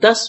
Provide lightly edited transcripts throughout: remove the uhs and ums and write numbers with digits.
10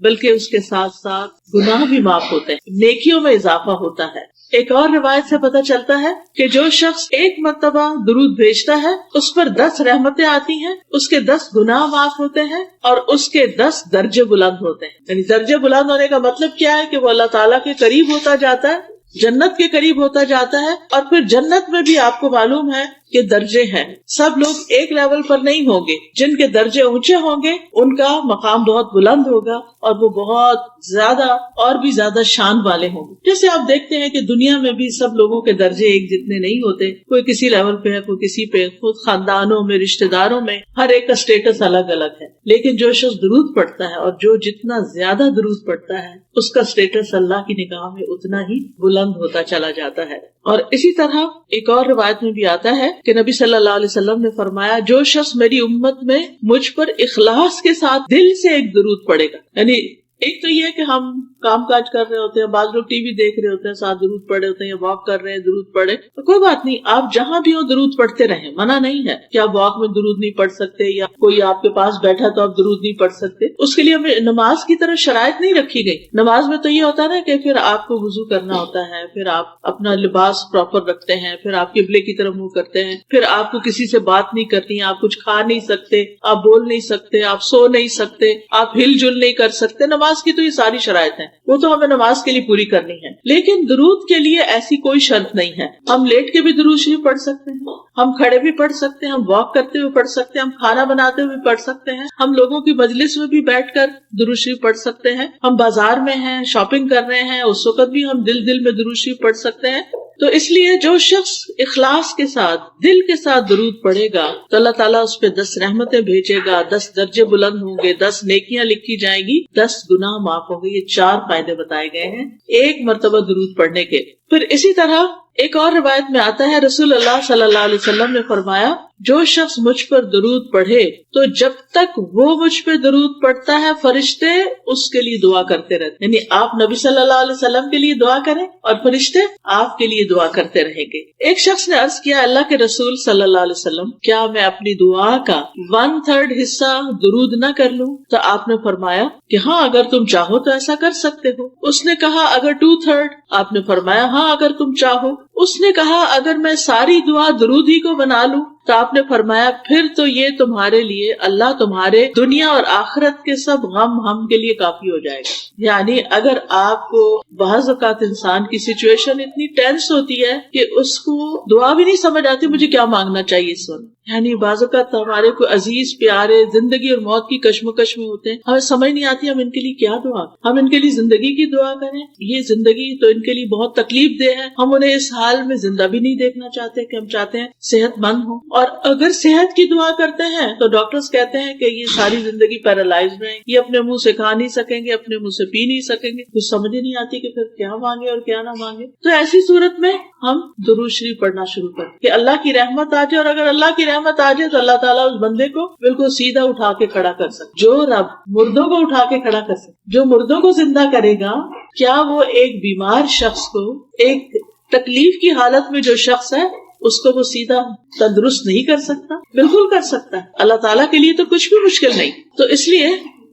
بلکہ اس کے ساتھ ساتھ گناہ بھی معاف ہوتے ہیں، نیکیوں میں اضافہ ہوتا ہے۔ ایک اور روایت سے پتہ چلتا ہے کہ جو شخص ایک مرتبہ درود بھیجتا ہے اس پر 10 رحمتیں آتی ہیں، اس کے 10 گناہ معاف ہوتے ہیں اور اس کے 10 درجے بلند ہوتے ہیں۔ یعنی درجے بلند ہونے کا مطلب کیا ہے کہ وہ اللہ تعالیٰ کے قریب ہوتا جاتا ہے، جنت کے قریب ہوتا جاتا ہے، اور پھر جنت میں بھی آپ کو معلوم ہے کہ درجے ہیں، سب لوگ ایک لیول پر نہیں ہوں گے، جن کے درجے اونچے ہوں گے ان کا مقام بہت بلند ہوگا اور وہ بہت زیادہ اور بھی زیادہ شان والے ہوں گے۔ جیسے آپ دیکھتے ہیں کہ دنیا میں بھی سب لوگوں کے درجے ایک جتنے نہیں ہوتے، کوئی کسی لیول پہ ہے، کوئی کسی پہ، خود خاندانوں میں، رشتہ داروں میں ہر ایک کا سٹیٹس الگ الگ ہے، لیکن جو شخص درود پڑھتا ہے اور جو جتنا زیادہ درود پڑھتا ہے اس کا سٹیٹس اللہ کی نگاہ میں اتنا ہی بلند ہوتا چلا جاتا ہے۔ اور اسی طرح ایک اور روایت میں بھی آتا ہے کہ نبی صلی اللہ علیہ وسلم نے فرمایا جو شخص میری امت میں مجھ پر اخلاص کے ساتھ دل سے ایک درود پڑے گا، یعنی ایک تو یہ ہے کہ ہم کام کاج کر رہے ہوتے ہیں، بعض لوگ ٹی وی دیکھ رہے ہوتے ہیں، ساتھ درود پڑھے ہوتے ہیں، یا واک کر رہے ہیں درود پڑھے، تو کوئی بات نہیں، آپ جہاں بھی ہو درود پڑھتے رہیں، منع نہیں ہے کہ آپ واک میں درود نہیں پڑھ سکتے یا کوئی آپ کے پاس بیٹھا تو آپ درود نہیں پڑھ سکتے، اس کے لیے ہمیں نماز کی طرح شرائط نہیں رکھی گئی۔ نماز میں تو یہ ہوتا ہے نا کہ پھر آپ کو وضو کرنا ہوتا ہے، پھر آپ اپنا لباس پراپر رکھتے ہیں، پھر آپ قبلے کی طرف منہ کرتے ہیں، پھر آپ کو کسی سے بات نہیں کرنی، آپ کچھ کھا نہیں سکتے، آپ بول نہیں سکتے، آپ سو نہیں سکتے، آپ ہل جل نہیں کر سکتے۔ نماز کی تو یہ ساری شرائط ہیں، وہ تو ہمیں نماز کے لیے پوری کرنی ہے، لیکن درود کے لیے ایسی کوئی شرط نہیں ہے۔ ہم لیٹ کے بھی درود شریف پڑھ سکتے ہیں، ہم کھڑے بھی پڑھ سکتے ہیں، ہم واک کرتے ہوئے پڑھ سکتے ہیں، ہم کھانا بناتے ہوئے پڑھ سکتے ہیں، ہم لوگوں کی مجلس میں بھی بیٹھ کر درود شریف پڑھ سکتے ہیں، ہم بازار میں ہیں، شاپنگ کر رہے ہیں، اس وقت بھی ہم دل میں درود شریف پڑھ سکتے ہیں۔ تو اس لیے جو شخص اخلاص کے ساتھ دل کے ساتھ درود پڑھے گا تو اللہ تعالیٰ اس پہ 10 رحمتیں بھیجے گا، 10 درجے بلند ہوں گے، 10 نیکیاں لکھی جائیں گی، 10 گناہ معاف ہوں گے۔ یہ 4 فائدے بتائے گئے ہیں ایک مرتبہ درود پڑھنے کے۔ پھر اسی طرح ایک اور روایت میں آتا ہے رسول اللہ صلی اللہ علیہ وسلم نے فرمایا جو شخص مجھ پر درود پڑھے تو جب تک وہ مجھ پہ درود پڑھتا ہے فرشتے اس کے لیے دعا کرتے رہتے، یعنی آپ نبی صلی اللہ علیہ وسلم کے لیے دعا کریں اور فرشتے آپ کے لیے دعا کرتے رہیں گے۔ ایک شخص نے عرض کیا اللہ کے رسول صلی اللہ علیہ وسلم کیا میں اپنی دعا کا 1/3 حصہ درود نہ کر لوں؟ تو آپ نے فرمایا کہ ہاں اگر تم چاہو تو ایسا کر سکتے ہو۔ اس نے کہا اگر 2/3؟ آپ نے فرمایا ہاں اگر تم چاہو۔ اس نے کہا اگر میں ساری دعا درود ہی کو بنا لوں؟ تو آپ نے فرمایا پھر تو یہ تمہارے لیے اللہ تمہارے دنیا اور آخرت کے سب غم ہم کے لیے کافی ہو جائے گا۔ یعنی اگر آپ کو بعض اوقات انسان کی سچویشن اتنی ٹینس ہوتی ہے کہ اس کو دعا بھی نہیں سمجھ آتی مجھے کیا مانگنا چاہیے اس وقت، یعنی بعض اوقات ہمارے کوئی عزیز پیارے زندگی اور موت کی کشمکش میں ہوتے ہیں، ہمیں سمجھ نہیں آتی ہم ان کے لیے کیا دعا، ہم ان کے لیے زندگی کی دعا کریں، یہ زندگی تو ان کے لیے بہت تکلیف دہ ہے، ہم انہیں اس حال میں زندہ بھی نہیں دیکھنا چاہتے کہ ہم چاہتے ہیں صحت مند ہوں، اور اگر صحت کی دعا کرتے ہیں تو ڈاکٹرز کہتے ہیں کہ یہ ساری زندگی پیرالائز رہیں، یہ اپنے منہ سے کھا نہیں سکیں گے، اپنے منہ سے پی نہیں سکیں گے، کچھ سمجھ ہی نہیں آتی کہ پھر کیا مانگے اور کیا نہ مانگے۔ تو ایسی صورت میں ہم درود شریف پڑھنا شروع کریں کہ اللہ کی رحمت آ جائے، اور اگر اللہ کی رحمت آ جائے تو اللہ تعالیٰ اس بندے کو بالکل سیدھا اٹھا کے کھڑا کر سکے۔ جو رب مردوں کو اٹھا کے کھڑا کر سکے، جو مردوں کو زندہ کرے گا، کیا وہ ایک بیمار شخص کو، ایک تکلیف کی حالت میں جو شخص ہے اس کو وہ سیدھا تندرست نہیں کر سکتا؟ بالکل کر سکتا ہے۔ اللہ تعالیٰ کے لیے تو کچھ بھی مشکل نہیں۔ تو اس لیے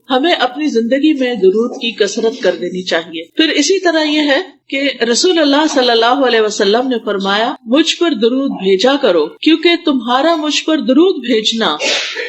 ہمیں اپنی زندگی میں درود کی کثرت کر دینی چاہیے۔ پھر اسی طرح یہ ہے کہ رسول اللہ صلی اللہ علیہ وسلم نے فرمایا مجھ پر درود بھیجا کرو کیونکہ تمہارا مجھ پر درود بھیجنا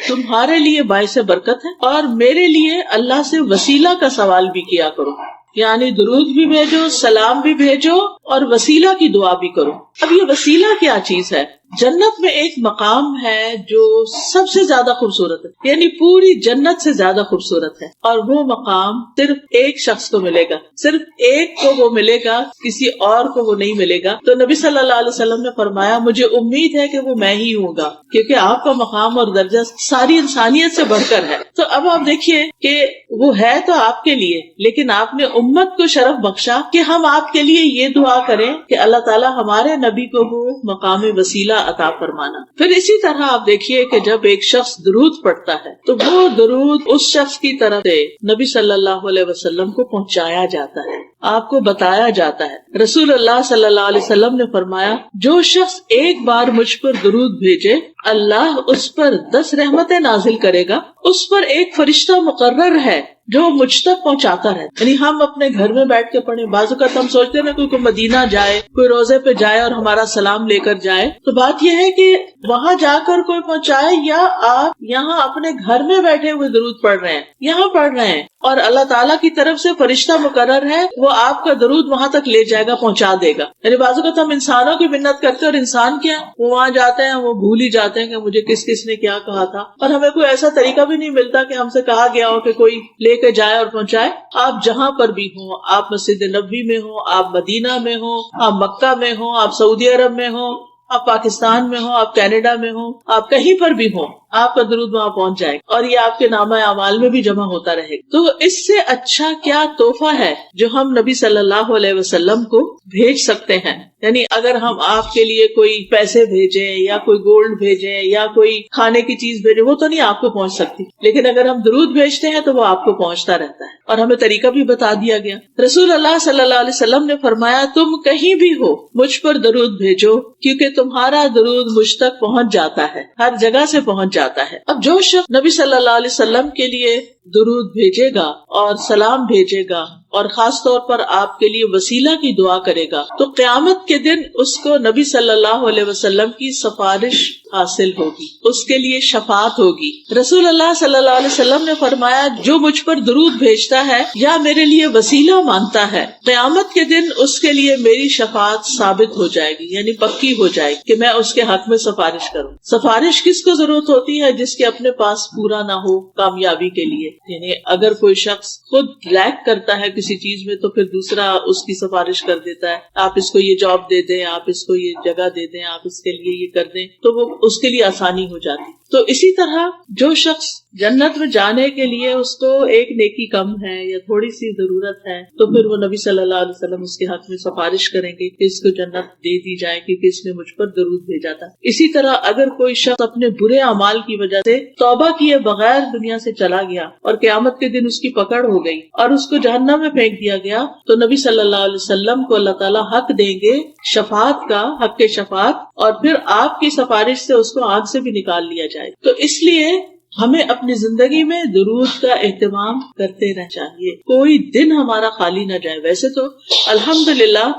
تمہارے لیے باعث برکت ہے، اور میرے لیے اللہ سے وسیلہ کا سوال بھی کیا کرو، یعنی درود بھی بھیجو، سلام بھی بھیجو، اور وسیلہ کی دعا بھی کرو۔ اب یہ وسیلہ کیا چیز ہے؟ جنت میں ایک مقام ہے جو سب سے زیادہ خوبصورت ہے، یعنی پوری جنت سے زیادہ خوبصورت ہے، اور وہ مقام صرف ایک شخص کو ملے گا، صرف ایک کو وہ ملے گا، کسی اور کو وہ نہیں ملے گا۔ تو نبی صلی اللہ علیہ وسلم نے فرمایا مجھے امید ہے کہ وہ میں ہی ہوں گا، کیونکہ آپ کا مقام اور درجہ ساری انسانیت سے بڑھ کر ہے۔ تو اب آپ دیکھیے کہ وہ ہے تو آپ کے لیے، لیکن آپ نے امت کو شرف بخشا کہ ہم آپ کے لیے یہ دعا کریں کہ اللہ تعالیٰ ہمارے نبی کو وہ مقام وسیلہ عطا فرمانا۔ پھر اسی طرح آپ دیکھیے کہ جب ایک شخص درود پڑھتا ہے تو وہ درود اس شخص کی طرف سے نبی صلی اللہ علیہ وسلم کو پہنچایا جاتا ہے، آپ کو بتایا جاتا ہے۔ رسول اللہ صلی اللہ علیہ وسلم نے فرمایا جو شخص ایک بار مجھ پر درود بھیجے اللہ اس پر 10 رحمتیں نازل کرے گا، اس پر ایک فرشتہ مقرر ہے جو مجھ تک پہنچاتا ہے. یعنی ہم اپنے گھر میں بیٹھ کے پڑھیں. بعض اوقات ہم سوچتے ہیں نا کوئی مدینہ جائے، کوئی روزے پہ جائے اور ہمارا سلام لے کر جائے، تو بات یہ ہے کہ وہاں جا کر کوئی پہنچائے یا آپ یہاں اپنے گھر میں بیٹھے ہوئے درود پڑھ رہے ہیں، یہاں پڑھ رہے ہیں اور اللہ تعالیٰ کی طرف سے فرشتہ مقرر ہے، وہ آپ کا درود وہاں تک لے جائے گا، پہنچا دے گا. یعنی بعض اوقات ہم انسانوں کی منت کرتے ہیں اور انسان کیا وہ وہاں جاتے ہیں وہ بھول ہی جاتے ہیں کہ مجھے کس کس نے کیا کہا تھا، اور ہمیں کوئی ایسا طریقہ بھی نہیں ملتا کہ ہم سے کہا گیا ہو کہ کوئی لے کے جائے اور پہنچائے. آپ جہاں پر بھی ہوں، آپ مسجد نبوی میں ہوں، آپ مدینہ میں ہوں، آپ مکہ میں ہوں، آپ سعودی عرب میں ہوں، آپ پاکستان میں ہوں، آپ کینیڈا میں ہوں، آپ کہیں پر بھی ہوں، آپ کا درود وہاں پہنچ جائے اور یہ آپ کے نامہ اعمال میں بھی جمع ہوتا رہے گا. تو اس سے اچھا کیا تحفہ ہے جو ہم نبی صلی اللہ علیہ وسلم کو بھیج سکتے ہیں. یعنی اگر ہم آپ کے لیے کوئی پیسے بھیجیں یا کوئی گولڈ بھیجیں یا کوئی کھانے کی چیز بھیجیں، وہ تو نہیں آپ کو پہنچ سکتی، لیکن اگر ہم درود بھیجتے ہیں تو وہ آپ کو پہنچتا رہتا ہے. اور ہمیں طریقہ بھی بتا دیا گیا. رسول اللہ صلی اللہ علیہ وسلم نے فرمایا تم کہیں بھی ہو مجھ پر درود بھیجو کیونکہ تمہارا درود مجھ تک پہنچ جاتا ہے، ہر جگہ سے پہنچ جاتا ہے. اب جو شخص نبی صلی اللہ علیہ وسلم کے لیے درود بھیجے گا اور سلام بھیجے گا اور خاص طور پر آپ کے لیے وسیلہ کی دعا کرے گا تو قیامت کے دن اس کو نبی صلی اللہ علیہ وسلم کی سفارش حاصل ہوگی، اس کے لیے شفاعت ہوگی. رسول اللہ صلی اللہ علیہ وسلم نے فرمایا جو مجھ پر درود بھیجتا ہے یا میرے لیے وسیلہ مانتا ہے قیامت کے دن اس کے لیے میری شفاعت ثابت ہو جائے گی، یعنی پکی ہو جائے گی کہ میں اس کے حق میں سفارش کروں. سفارش کس کو ضرورت ہوتی ہے؟ جس کے اپنے پاس پورا نہ ہو کامیابی کے لیے. یعنی اگر کوئی شخص خود لیک کرتا ہے کسی چیز میں تو پھر دوسرا اس کی سفارش کر دیتا ہے، آپ اس کو یہ جاب دے دیں، آپ اس کو یہ جگہ دے دیں، آپ اس کے لیے یہ کر دیں، تو وہ اس کے لیے آسانی ہو جاتی. تو اسی طرح جو شخص جنت میں جانے کے لیے اس کو ایک نیکی کم ہے یا تھوڑی سی ضرورت ہے تو پھر وہ نبی صلی اللہ علیہ وسلم اس کے حق میں سفارش کریں گے کہ اس کو جنت دے دی جائے کیونکہ اس نے مجھ پر درود بھیجا تھا. اسی طرح اگر کوئی شخص اپنے برے اعمال کی وجہ سے توبہ کیے بغیر دنیا سے چلا گیا اور قیامت کے دن اس کی پکڑ ہو گئی اور اس کو جہنم میں پھینک دیا گیا تو نبی صلی اللہ علیہ وسلم کو اللہ تعالیٰ حق دیں گے شفاعت کا، حق کے شفاعت، اور پھر آپ کی سفارش سے اس کو آگ سے بھی نکال لیا جائے. تو اس لیے ہمیں اپنی زندگی میں درود کا اہتمام کرتے رہنا چاہیے، کوئی دن ہمارا خالی نہ جائے. ویسے تو الحمدللہ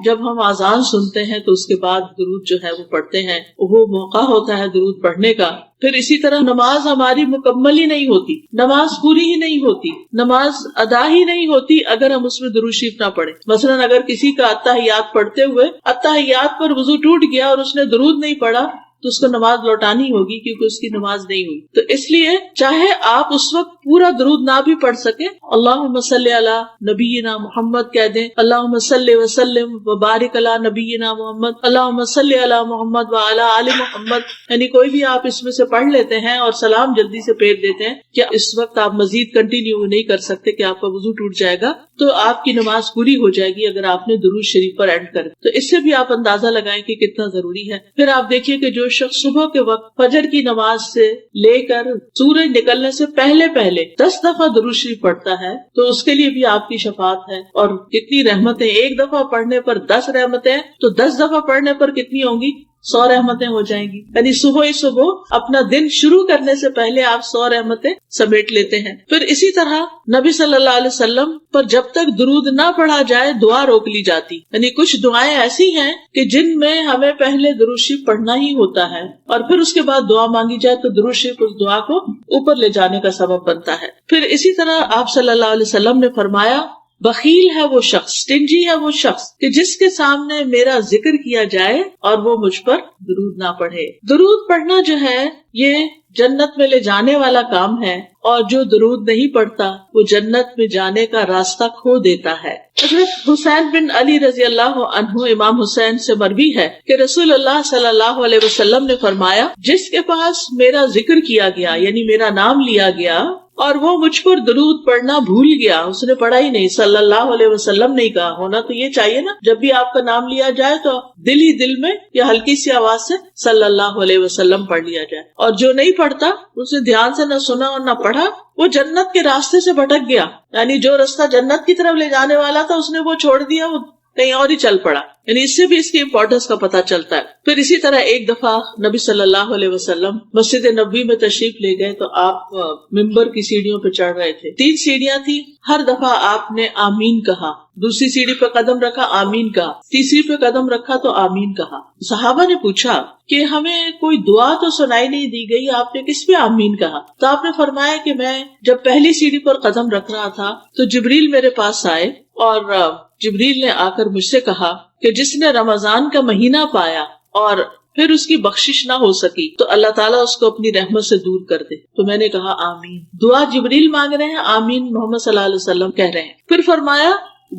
جب ہم اذان سنتے ہیں تو اس کے بعد درود جو ہے وہ پڑھتے ہیں، وہ موقع ہوتا ہے درود پڑھنے کا. پھر اسی طرح نماز ہماری مکمل ہی نہیں ہوتی، نماز پوری ہی نہیں ہوتی، نماز ادا ہی نہیں ہوتی اگر ہم اس میں درود شریف نہ پڑھیں. مثلا اگر کسی کا اتحیات پڑھتے ہوئے اتحیات پر وضو ٹوٹ گیا اور اس نے درود نہیں پڑھا تو اس کو نماز لوٹانی ہوگی کیونکہ اس کی نماز نہیں ہوئی. تو اس لیے چاہے آپ اس وقت پورا درود نہ بھی پڑھ سکیں، اللہم صلی علی نبینا محمد کہہ دیں، اللہم صلی وسلم وبارک علی نبینا محمد، اللہم صلی علی محمد وعلی آل محمد. یعنی کوئی بھی آپ اس میں سے پڑھ لیتے ہیں اور سلام جلدی سے پھیر دیتے ہیں. کیا اس وقت آپ مزید کنٹینیو نہیں کر سکتے کہ آپ کا وضو ٹوٹ جائے گا تو آپ کی نماز پوری ہو جائے گی اگر آپ نے درود شریف پر اینڈ کر. تو اس سے بھی آپ اندازہ لگائیں کہ کتنا ضروری ہے. پھر آپ دیکھیے کہ جو شخص صبح کے وقت فجر کی نماز سے لے کر سورج نکلنے سے پہلے 10 دفعہ درود شریف پڑھتا ہے تو اس کے لیے بھی آپ کی شفاعت ہے. اور کتنی رحمتیں، ایک دفعہ پڑھنے پر 10 رحمتیں تو 10 دفعہ پڑھنے پر کتنی ہوں گی؟ 100 رحمتیں ہو جائیں گی. یعنی صبح ہی صبح اپنا دن شروع کرنے سے پہلے آپ 100 رحمتیں سمیٹ لیتے ہیں. پھر اسی طرح نبی صلی اللہ علیہ وسلم پر جب تک درود نہ پڑھا جائے دعا روک لی جاتی. یعنی کچھ دعائیں ایسی ہیں کہ جن میں ہمیں پہلے درود شریف پڑھنا ہی ہوتا ہے اور پھر اس کے بعد دعا مانگی جائے تو درود شریف اس دعا کو اوپر لے جانے کا سبب بنتا ہے. پھر اسی طرح آپ صلی اللہ علیہ وسلم نے فرمایا بخیل ہے وہ شخص، سٹنجی ہے وہ شخص کہ جس کے سامنے میرا ذکر کیا جائے اور وہ مجھ پر درود نہ پڑھے. درود پڑھنا جو ہے یہ جنت میں لے جانے والا کام ہے اور جو درود نہیں پڑھتا وہ جنت میں جانے کا راستہ کھو دیتا ہے. حضرت حسین بن علی رضی اللہ عنہ امام حسین سے مروی ہے کہ رسول اللہ صلی اللہ علیہ وسلم نے فرمایا جس کے پاس میرا ذکر کیا گیا یعنی میرا نام لیا گیا اور وہ مجھ پر درود پڑھنا بھول گیا، اس نے پڑھا ہی نہیں، صلی اللہ علیہ وسلم نہیں کہا. ہونا تو یہ چاہیے نا، جب بھی آپ کا نام لیا جائے تو دل ہی دل میں یا ہلکی سی آواز سے صلی اللہ علیہ وسلم پڑھ لیا جائے. اور جو نہیں پڑھتا، اس نے دھیان سے نہ سنا اور نہ پڑھا، وہ جنت کے راستے سے بھٹک گیا. یعنی جو راستہ جنت کی طرف لے جانے والا تھا اس نے وہ چھوڑ دیا، وہ کہیں اور ہی چل پڑا. یعنی اس سے بھی اس کی امپورٹنس کا پتہ چلتا ہے. پھر اسی طرح ایک دفعہ نبی صلی اللہ علیہ وسلم مسجد نبوی میں تشریف لے گئے تو آپ ممبر کی سیڑھیوں پہ چڑھ رہے تھے. 3 سیڑھیاں تھی. ہر دفعہ آپ نے آمین کہا. دوسری سیڑھی پہ قدم رکھا آمین کہا. تیسری پہ قدم رکھا تو آمین کہا. صحابہ نے پوچھا کہ ہمیں کوئی دعا تو سنائی نہیں دی گئی, آپ نے کس پہ آمین کہا؟ تو آپ نے فرمایا کہ میں جب پہلی سیڑھی پر قدم رکھ رہا تھا تو جبریل میرے پاس آئے اور جبریل نے آ کر مجھ سے کہا کہ جس نے رمضان کا مہینہ پایا اور پھر اس کی بخشش نہ ہو سکی تو اللہ تعالیٰ اس کو اپنی رحمت سے دور کر دے. تو میں نے کہا آمین. دعا جبریل مانگ رہے ہیں, آمین محمد صلی اللہ علیہ وسلم کہہ رہے ہیں. پھر فرمایا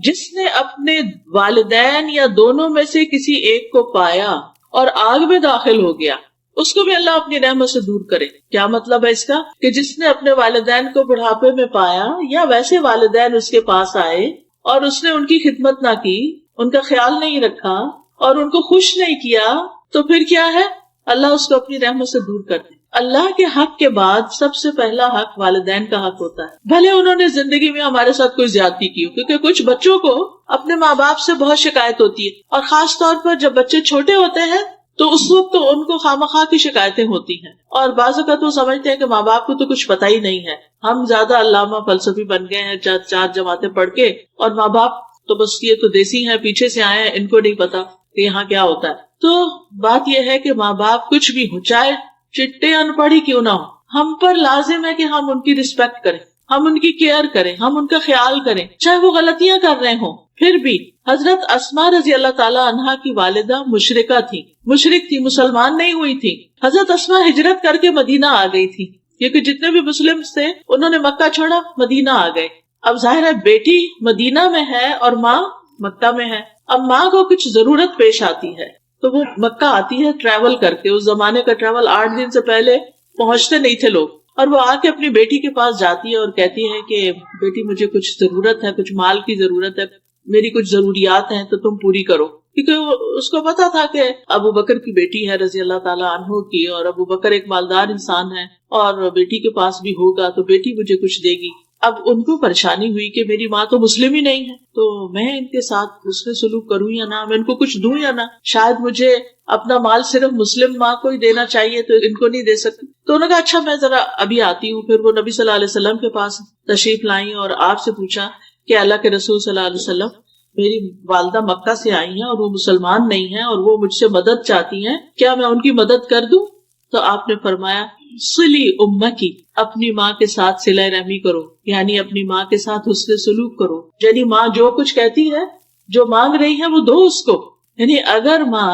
جس نے اپنے والدین یا دونوں میں سے کسی ایک کو پایا اور آگ میں داخل ہو گیا اس کو بھی اللہ اپنی رحمت سے دور کرے. کیا مطلب ہے اس کا؟ کہ جس نے اپنے والدین کو بڑھاپے میں پایا یا ویسے والدین اس کے پاس آئے اور اس نے ان کی خدمت نہ کی, ان کا خیال نہیں رکھا اور ان کو خوش نہیں کیا, تو پھر کیا ہے؟ اللہ اس کو اپنی رحمت سے دور کر دے. اللہ کے حق کے بعد سب سے پہلا حق والدین کا حق ہوتا ہے, بھلے انہوں نے زندگی میں ہمارے ساتھ کوئی زیادتی کی ہو. کیونکہ کچھ بچوں کو اپنے ماں باپ سے بہت شکایت ہوتی ہے, اور خاص طور پر جب بچے چھوٹے ہوتے ہیں تو اس وقت تو ان کو خامخواہ کی شکایتیں ہوتی ہیں, اور بعض اوقات وہ سمجھتے ہیں کہ ماں باپ کو تو کچھ پتہ ہی نہیں ہے, ہم زیادہ علامہ فلسفی بن گئے ہیں 4 جماعتیں پڑھ کے, اور ماں باپ تو بس یہ تو دیسی ہیں, پیچھے سے آئے ہیں, ان کو نہیں پتا کہ یہاں کیا ہوتا ہے. تو بات یہ ہے کہ ماں باپ کچھ بھی ہو, چاہے چٹے ان پڑھ ہی کیوں نہ ہو, ہم پر لازم ہے کہ ہم ان کی رسپیکٹ کریں, ہم ان کی کیئر کریں, ہم ان کا خیال کریں, چاہے وہ غلطیاں کر رہے ہوں. پھر بھی حضرت اسماء رضی اللہ تعالیٰ عنہا کی والدہ مشرکہ تھی, مشرک تھی, مسلمان نہیں ہوئی تھی. حضرت اسماء ہجرت کر کے مدینہ آ گئی تھی, کیونکہ جتنے بھی مسلم تھے انہوں نے مکہ چھوڑا, مدینہ آ گئے. اب ظاہر ہے بیٹی مدینہ میں ہے اور ماں مکہ میں ہے. اب ماں کو کچھ ضرورت پیش آتی ہے تو وہ مکہ آتی ہے ٹریول کر کے. اس زمانے کا ٹریول 8 دن سے پہلے پہنچتے نہیں تھے لوگ, اور وہ آ کے اپنی بیٹی کے پاس جاتی ہے اور کہتی ہے کہ بیٹی مجھے کچھ ضرورت ہے, کچھ مال کی ضرورت ہے, میری کچھ ضروریات ہیں تو تم پوری کرو. کیونکہ اس کو پتا تھا کہ ابو بکر کی بیٹی ہے رضی اللہ تعالیٰ عنہ کی, اور ابو بکر ایک مالدار انسان ہے اور بیٹی کے پاس بھی ہوگا تو بیٹی مجھے کچھ دے گی. اب ان کو پریشانی ہوئی کہ میری ماں تو مسلم ہی نہیں ہے, تو میں ان کے ساتھ اس میں سلوک کروں یا نہ, میں ان کو کچھ دوں یا نہ, شاید مجھے اپنا مال صرف مسلم ماں کو ہی دینا چاہیے تو ان کو نہیں دے سکتی. تو انہوں نے کہا اچھا میں ذرا ابھی آتی ہوں. پھر وہ نبی صلی اللہ علیہ وسلم کے پاس تشریف لائیں اور آپ سے پوچھا کہ اللہ کے رسول صلی اللہ علیہ وسلم, میری والدہ مکہ سے آئی ہیں اور وہ مسلمان نہیں ہیں اور وہ مجھ سے مدد چاہتی ہیں, کیا میں ان کی مدد کر دوں؟ تو آپ نے فرمایا صلی امکی, اپنی ماں کے ساتھ صلہ رحمی کرو, یعنی اپنی ماں کے ساتھ حسن سلوک کرو. یعنی ماں جو کچھ کہتی ہے, جو مانگ رہی ہے وہ دو اس کو. یعنی اگر ماں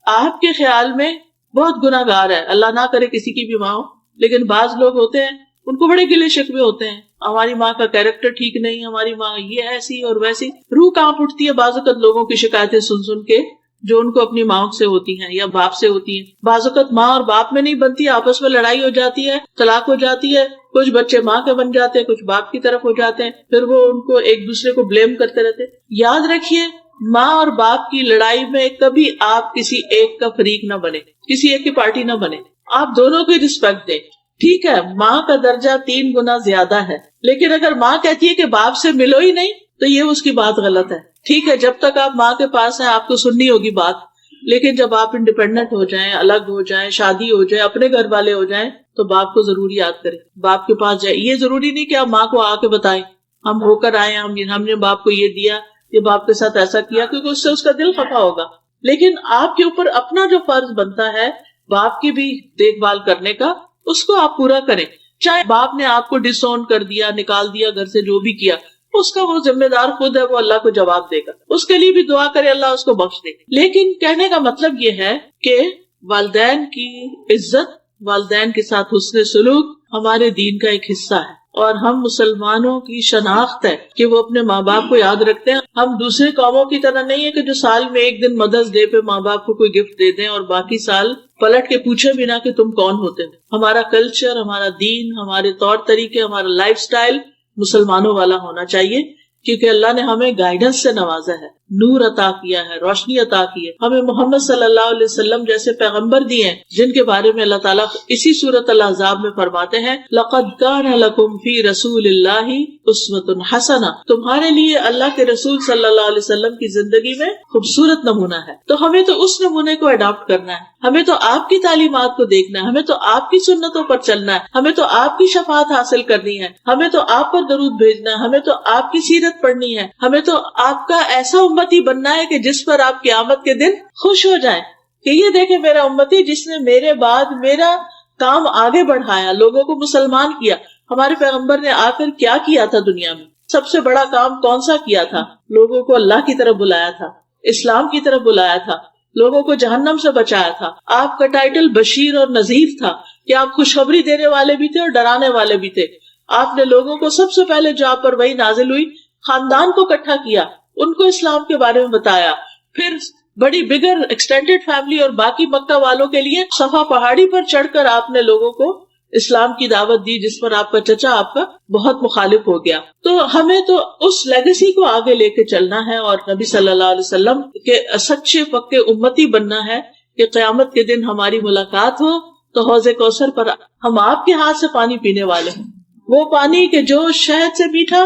آپ کے خیال میں بہت گناہ گار ہے, اللہ نہ کرے کسی کی بھی ماں ہو, لیکن بعض لوگ ہوتے ہیں ان کو بڑے گلے شکوے ہوتے ہیں, ہماری ماں کا کیریکٹر ٹھیک نہیں, ہماری ماں یہ ایسی اور ویسی, روح کانپ اٹھتی ہے بعض اوقات لوگوں کی شکایتیں سن سن کے جو ان کو اپنی ماں سے ہوتی ہیں یا باپ سے ہوتی ہیں. بعض اوقات ماں اور باپ میں نہیں بنتی, آپس میں لڑائی ہو جاتی ہے, طلاق ہو جاتی ہے, کچھ بچے ماں کے بن جاتے ہیں, کچھ باپ کی طرف ہو جاتے ہیں, پھر وہ ان کو ایک دوسرے کو بلیم کرتے رہتے. یاد رکھیے ماں اور باپ کی لڑائی میں کبھی آپ کسی ایک کا فریق نہ بنے, کسی ایک کی پارٹی نہ بنے, آپ دونوں کو رسپیکٹ دیں. ٹھیک ہے ماں کا درجہ 3 گنا زیادہ ہے, لیکن اگر ماں کہتی ہے کہ باپ سے ملو ہی نہیں تو یہ اس کی بات غلط ہے. ٹھیک ہے جب تک آپ ماں کے پاس ہیں آپ کو سننی ہوگی بات, لیکن جب آپ انڈیپینڈنٹ ہو جائیں, الگ ہو جائیں, شادی ہو جائے, اپنے گھر والے ہو جائیں تو باپ کو ضرور یاد کریں, باپ کے پاس جائیں. یہ ضروری نہیں کہ آپ ماں کو آ کے بتائیں ہم ہو کر آئے, ہم نے باپ کو یہ دیا, یہ باپ کے ساتھ ایسا کیا, کیونکہ اس سے اس کا دل خفا ہوگا. لیکن آپ کے اوپر اپنا جو فرض بنتا ہے باپ کی بھی دیکھ بھال کرنے کا, اس کو آپ پورا کریں. چاہے باپ نے آپ کو ڈس اون کر دیا, نکال دیا گھر سے, جو بھی کیا, اس کا وہ ذمہ دار خود ہے, وہ اللہ کو جواب دے گا. اس کے لیے بھی دعا کرے اللہ اس کو بخش دے. لیکن کہنے کا مطلب یہ ہے کہ والدین کی عزت, والدین کے ساتھ حسن سلوک ہمارے دین کا ایک حصہ ہے, اور ہم مسلمانوں کی شناخت ہے کہ وہ اپنے ماں باپ کو یاد رکھتے ہیں. ہم دوسرے قوموں کی طرح نہیں ہے کہ جو سال میں ایک دن مدرس ڈے پہ ماں باپ کو کوئی گفٹ دے دیں اور باقی سال پلٹ کے پوچھے بھی نہ کہ تم کون ہوتے ہیں. ہمارا کلچر, ہمارا دین, ہمارے طور طریقے, ہمارا لائف سٹائل مسلمانوں والا ہونا چاہیے, کیونکہ اللہ نے ہمیں گائیڈنس سے نوازا ہے. نور عطا کیا ہے، روشنی عطا کی ہے. ہمیں محمد صلی اللہ علیہ وسلم جیسے پیغمبر دیے ہیں جن کے بارے میں اللہ تعالیٰ اسی سورۃ الاحزاب میں فرماتے ہیں لَقَدْ كَانَ لَكُمْ فِي رَسُولِ اللَّهِ أُسْوَةٌ حَسَنَةٌ، تمہارے لیے اللہ کے رسول صلی اللہ علیہ وسلم کی زندگی میں خوبصورت نمونہ ہے. تو ہمیں تو اس نمونے کو اڈاپٹ کرنا ہے، ہمیں تو آپ کی تعلیمات کو دیکھنا ہے، ہمیں تو آپ کی سنتوں پر چلنا ہے، ہمیں تو آپ کی شفاعت حاصل کرنی ہے، ہمیں تو آپ پر درود بھیجنا ہے، ہمیں تو آپ کی سیرت پڑھنی ہے، ہمیں تو آپ کا ایسا امتی بننا ہے کہ جس پر آپ قیامت کے دن خوش ہو جائیں کہ یہ دیکھیں میرا امتی جس نے میرے بعد میرا کام آگے بڑھایا، لوگوں کو مسلمان کیا. ہمارے پیغمبر نے آ کر کیا کیا تھا دنیا میں؟ سب سے بڑا کام کون سا کیا تھا؟ لوگوں کو اللہ کی طرف بلایا تھا، اسلام کی طرف بلایا تھا، لوگوں کو جہنم سے بچایا تھا. آپ کا ٹائٹل بشیر اور نذیر تھا کہ آپ خوشخبری دینے والے بھی تھے اور ڈرانے والے بھی تھے. آپ نے لوگوں کو سب سے پہلے جو آپ پر وحی نازل ہوئی خاندان کو اکٹھا کیا، ان کو اسلام کے بارے میں بتایا، پھر بڑی بگر ایکسٹینڈیڈ فیملی اور باقی مکہ والوں کے لیے صفا پہاڑی پر چڑھ کر آپ نے لوگوں کو اسلام کی دعوت دی جس پر آپ کا چچا آپ کا بہت مخالف ہو گیا. تو ہمیں تو اس لیگیسی کو آگے لے کے چلنا ہے اور نبی صلی اللہ علیہ وسلم کے سچے پکے امتی بننا ہے کہ قیامت کے دن ہماری ملاقات ہو تو حوض کوثر پر ہم آپ کے ہاتھ سے پانی پینے والے ہیں، وہ پانی کہ جو شہد سے میٹھا،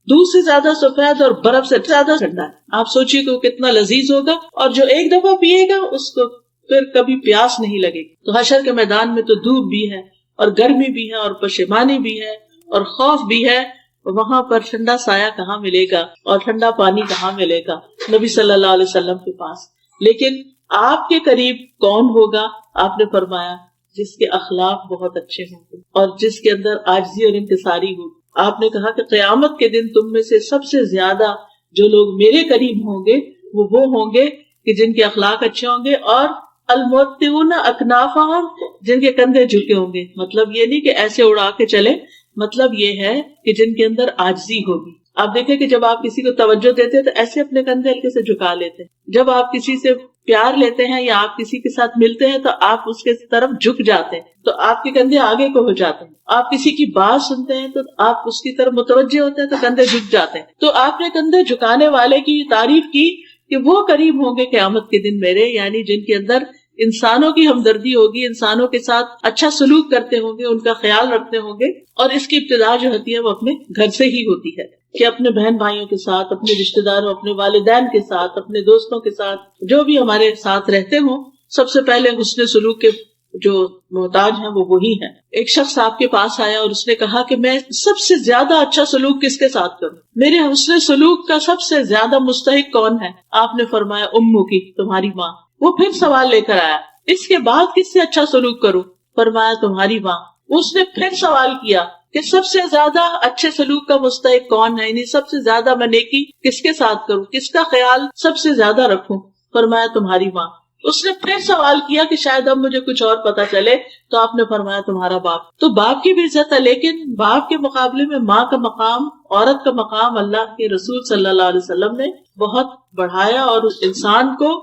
دودھ سے زیادہ سفید اور برف سے زیادہ ٹھنڈا ہے. آپ سوچیے کہ وہ کتنا لذیذ ہوگا، اور جو ایک دفعہ پیے گا اس کو پھر کبھی پیاس نہیں لگے گی. تو حشر کے میدان میں تو دھوپ بھی ہے اور گرمی بھی ہے اور پشیمانی بھی ہے اور خوف بھی ہے. وہاں پر ٹھنڈا سایہ کہاں ملے گا اور ٹھنڈا پانی کہاں ملے گا؟ نبی صلی اللہ علیہ وسلم کے پاس. لیکن آپ کے قریب کون ہوگا؟ آپ نے فرمایا جس کے اخلاق بہت اچھے ہوں گے اور جس کے اندر عاجزی اور انکساری ہوگی. آپ نے کہا کہ قیامت کے دن تم میں سے سب سے زیادہ جو لوگ میرے قریب ہوں گے وہ ہوں گے کہ جن کے اخلاق اچھے ہوں گے، اور الموتون اکنافہم، جن کے کندھے جھکے ہوں گے. مطلب یہ نہیں کہ ایسے اڑا کے چلے، مطلب یہ ہے کہ جن کے اندر عاجزی ہوگی. آپ دیکھیں کہ جب آپ کسی کو توجہ دیتے ہیں تو ایسے اپنے کندھے ہلکے سے جھکا لیتے ہیں. جب آپ کسی سے پیار لیتے ہیں یا آپ کسی کے ساتھ ملتے ہیں تو آپ اس کے طرف جھک جاتے ہیں، تو آپ کے کندھے آگے کو ہو جاتے ہیں. آپ کسی کی بات سنتے ہیں تو آپ اس کی طرف متوجہ ہوتے ہیں تو کندھے جھک جاتے ہیں. تو آپ نے کندھے جھکانے والے کی تعریف کی کہ وہ قریب ہوں گے قیامت کے دن میرے، یعنی جن کے اندر انسانوں کی ہمدردی ہوگی، انسانوں کے ساتھ اچھا سلوک کرتے ہوں گے، ان کا خیال رکھتے ہوں گے. اور اس کی ابتدا جو ہوتی ہے وہ اپنے گھر سے ہی ہوتی ہے کہ اپنے بہن بھائیوں کے ساتھ، اپنے رشتہ داروں، اپنے والدین کے ساتھ، اپنے دوستوں کے ساتھ، جو بھی ہمارے ساتھ رہتے ہوں، سب سے پہلے حسن سلوک کے جو محتاج ہیں وہ وہی ہیں. ایک شخص آپ کے پاس آیا اور اس نے کہا کہ میں سب سے زیادہ اچھا سلوک کس کے ساتھ کروں؟ میرے حسن سلوک کا سب سے زیادہ مستحق کون ہے؟ آپ نے فرمایا امو کی، تمہاری ماں. وہ پھر سوال لے کر آیا، اس کے بعد کس سے اچھا سلوک کروں؟ فرمایا تمہاری ماں. اس نے پھر سوال کیا کہ سب سے زیادہ اچھے سلوک کا مستحق کون ہے، یعنی سب سے زیادہ میں نیکی کس کے ساتھ کروں، کس کا خیال سب سے زیادہ رکھوں؟ فرمایا تمہاری ماں. اس نے پھر سوال کیا کہ شاید اب مجھے کچھ اور پتا چلے، تو آپ نے فرمایا تمہارا باپ. تو باپ کی بھی عزت ہے، لیکن باپ کے مقابلے میں ماں کا مقام، عورت کا مقام اللہ کے رسول صلی اللہ علیہ وسلم نے بہت بڑھایا، اور اس انسان کو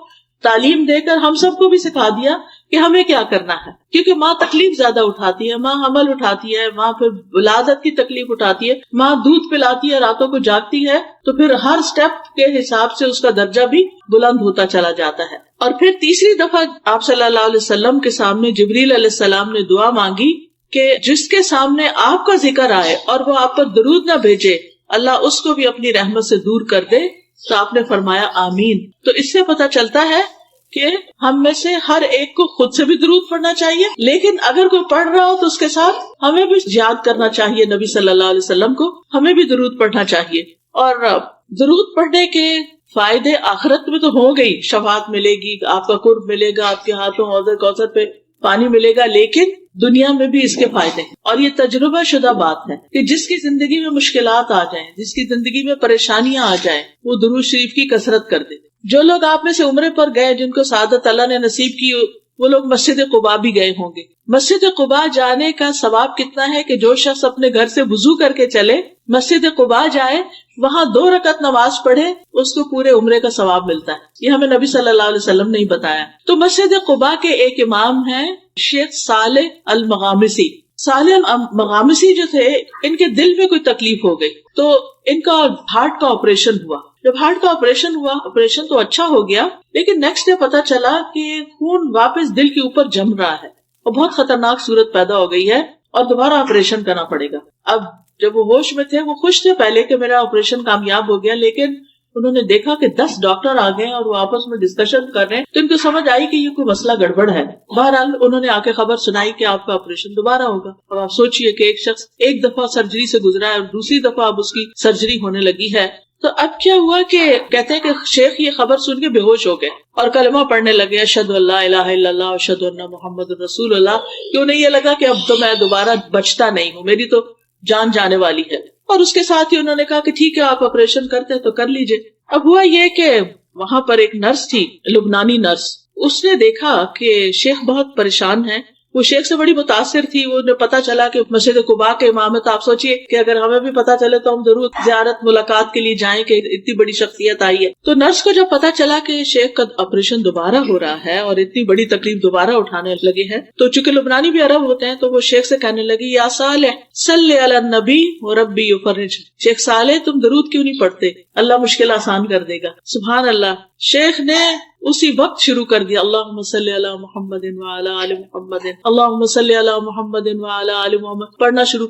تعلیم دے کر ہم سب کو بھی سکھا دیا کہ ہمیں کیا کرنا ہے. کیونکہ ماں تکلیف زیادہ اٹھاتی ہے، ماں حمل اٹھاتی ہے، ماں پھر ولادت کی تکلیف اٹھاتی ہے، ماں دودھ پلاتی ہے، راتوں کو جاگتی ہے، تو پھر ہر سٹیپ کے حساب سے اس کا درجہ بھی بلند ہوتا چلا جاتا ہے. اور پھر تیسری دفعہ آپ صلی اللہ علیہ وسلم کے سامنے جبریل علیہ السلام نے دعا مانگی کہ جس کے سامنے آپ کا ذکر آئے اور وہ آپ پر درود نہ بھیجے، اللہ اس کو بھی اپنی رحمت سے دور کر دے. تو آپ نے فرمایا آمین. تو اس سے پتہ چلتا ہے کہ ہم میں سے ہر ایک کو خود سے بھی درود پڑھنا چاہیے، لیکن اگر کوئی پڑھ رہا ہو تو اس کے ساتھ ہمیں بھی یاد کرنا چاہیے نبی صلی اللہ علیہ وسلم کو، ہمیں بھی درود پڑھنا چاہیے. اور درود پڑھنے کے فائدے آخرت میں تو ہو گئی، شفاعت ملے گی، آپ کا قرب ملے گا، آپ کے ہاتھوں حوض کوثر پہ پانی ملے گا، لیکن دنیا میں بھی اس کے فائدے ہیں. اور یہ تجربہ شدہ بات ہے کہ جس کی زندگی میں مشکلات آ جائیں، جس کی زندگی میں پریشانیاں آ جائیں، وہ درود شریف کی کثرت کر دے. جو لوگ آپ میں سے عمرے پر گئے، جن کو سعادت اللہ نے نصیب کی، وہ لوگ مسجد قباء بھی گئے ہوں گے. مسجد قباء جانے کا ثواب کتنا ہے کہ جو شخص اپنے گھر سے وضو کر کے چلے، مسجد قباء جائے، وہاں 2 رکعت نماز پڑھے، اس کو پورے عمرے کا ثواب ملتا ہے. یہ ہمیں نبی صلی اللہ علیہ وسلم نے بتایا. تو مسجد قباء کے ایک امام ہیں شیخ صالح المغامسی. صالح مغامسی جو تھے ان کے دل میں کوئی تکلیف ہو گئی تو ان کا ہارٹ کا آپریشن ہوا. جب ہارٹ کا آپریشن ہوا, آپریشن تو اچھا ہو گیا, لیکن نیکسٹ ڈے پتا چلا کہ خون واپس دل کے اوپر جم رہا ہے اور بہت خطرناک صورت پیدا ہو گئی ہے اور دوبارہ آپریشن کرنا پڑے گا. اب جب وہ ہوش میں تھے, وہ خوش تھے پہلے کہ میرا آپریشن کامیاب ہو گیا, لیکن انہوں نے دیکھا کہ 10 ڈاکٹر آ گئے اور وہ آپس میں ڈسکشن کر رہے ہیں, تو ان کو سمجھ آئی کہ یہ کوئی مسئلہ گڑبڑ ہے. بہرحال انہوں نے آ کے خبر سنائی کہ آپ کا آپریشن دوبارہ ہوگا. اب آپ سوچئے کہ ایک شخص ایک دفعہ سرجری سے گزرا ہے اور دوسری دفعہ اب اس کی سرجری ہونے لگی ہے. تو اب کیا ہوا کہ کہتے ہیں کہ شیخ یہ خبر سن کے بے ہوش ہو گئے اور کلمہ پڑھنے لگے, اشہد ان لا الہ الا اللہ اشہد ان محمد رسول اللہ. کہ انہیں یہ لگا کہ اب تو میں دوبارہ بچتا نہیں ہوں, میری تو جان جانے والی ہے. اور اس کے ساتھ ہی انہوں نے کہا کہ ٹھیک ہے آپ آپریشن کرتے ہیں تو کر لیجئے. اب ہوا یہ کہ وہاں پر ایک نرس تھی, لبنانی نرس, اس نے دیکھا کہ شیخ بہت پریشان ہے. وہ شیخ سے بڑی متاثر تھی. وہ پتا چلا کہ مسجد قباء کے امام ہے, تو آپ سوچئے کہ اگر ہمیں بھی پتا چلے تو ہم ضرور زیارت ملاقات کے لیے جائیں کہ اتنی بڑی شخصیت آئی ہے. تو نرس کو جب پتا چلا کہ شیخ کا آپریشن دوبارہ ہو رہا ہے اور اتنی بڑی تکلیف دوبارہ اٹھانے لگے ہیں, تو چونکہ لبنانی بھی عرب ہوتے ہیں, تو وہ شیخ سے کہنے لگی یا صالح صلی علی النبی وربی یفرج. شیخ صالح تم درود کیوں نہیں پڑھتے, اللہ مشکل آسان کر دے گا. سبحان اللہ. شیخ نے اسی وقت شروع کر دیا اللہم صلی علی محمد وعلی آل محمد, اللہم صلی علی محمد وعلی آل محمد, پڑھنا شروع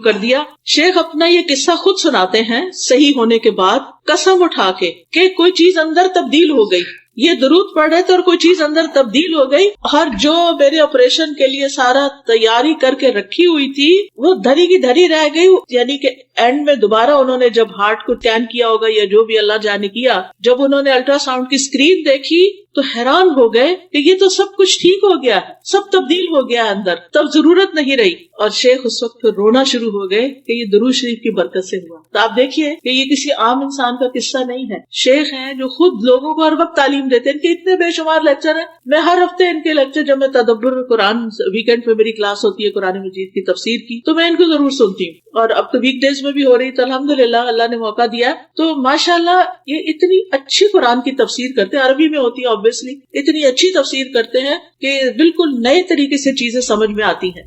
کر دیا. شیخ اپنا یہ قصہ خود سناتے ہیں صحیح ہونے کے بعد, قسم اٹھا کے کہ کوئی چیز اندر تبدیل ہو گئی. یہ درود پڑھ رہے تھے اور کوئی چیز اندر تبدیل ہو گئی, اور جو میرے آپریشن کے لیے سارا تیاری کر کے رکھی ہوئی تھی وہ دھری کی دھری رہ گئی. یعنی کہ اینڈ میں دوبارہ انہوں نے جب ہارٹ کو اسکین کیا ہوگا یا جو بھی اللہ جانے کیا, جب انہوں نے الٹرا ساؤنڈ کی اسکرین دیکھی تو حیران ہو گئے کہ یہ تو سب کچھ ٹھیک ہو گیا ہے, سب تبدیل ہو گیا اندر, تب ضرورت نہیں رہی. اور شیخ اس وقت پھر رونا شروع ہو گئے کہ یہ درود شریف کی برکت سے ہوا. تو آپ دیکھیے کہ یہ کسی عام انسان کا قصہ نہیں ہے. شیخ ہیں جو خود لوگوں کو ہر وقت تعلیم دیتے ہیں. ان کے اتنے بے شمار لیکچر ہیں. میں ہر ہفتے ان کے لیکچر, جب میں تدبر قرآن ویکینڈ میں میری کلاس ہوتی ہے قرآن مجید کی تفسیر کی, تو میں ان کو ضرور سنتی ہوں. اور اب تو ویک ڈیز میں بھی ہو رہی, تو الحمدللہ اللہ نے موقع دیا. تو ماشاءاللہ یہ اتنی اچھی قرآن کی تفسیر کرتے ہیں, عربی میں ہوتی ہے obviously, اتنی اچھی تفسیر کرتے ہیں کہ بالکل نئے طریقے سے چیزیں سمجھ میں آتی ہیں.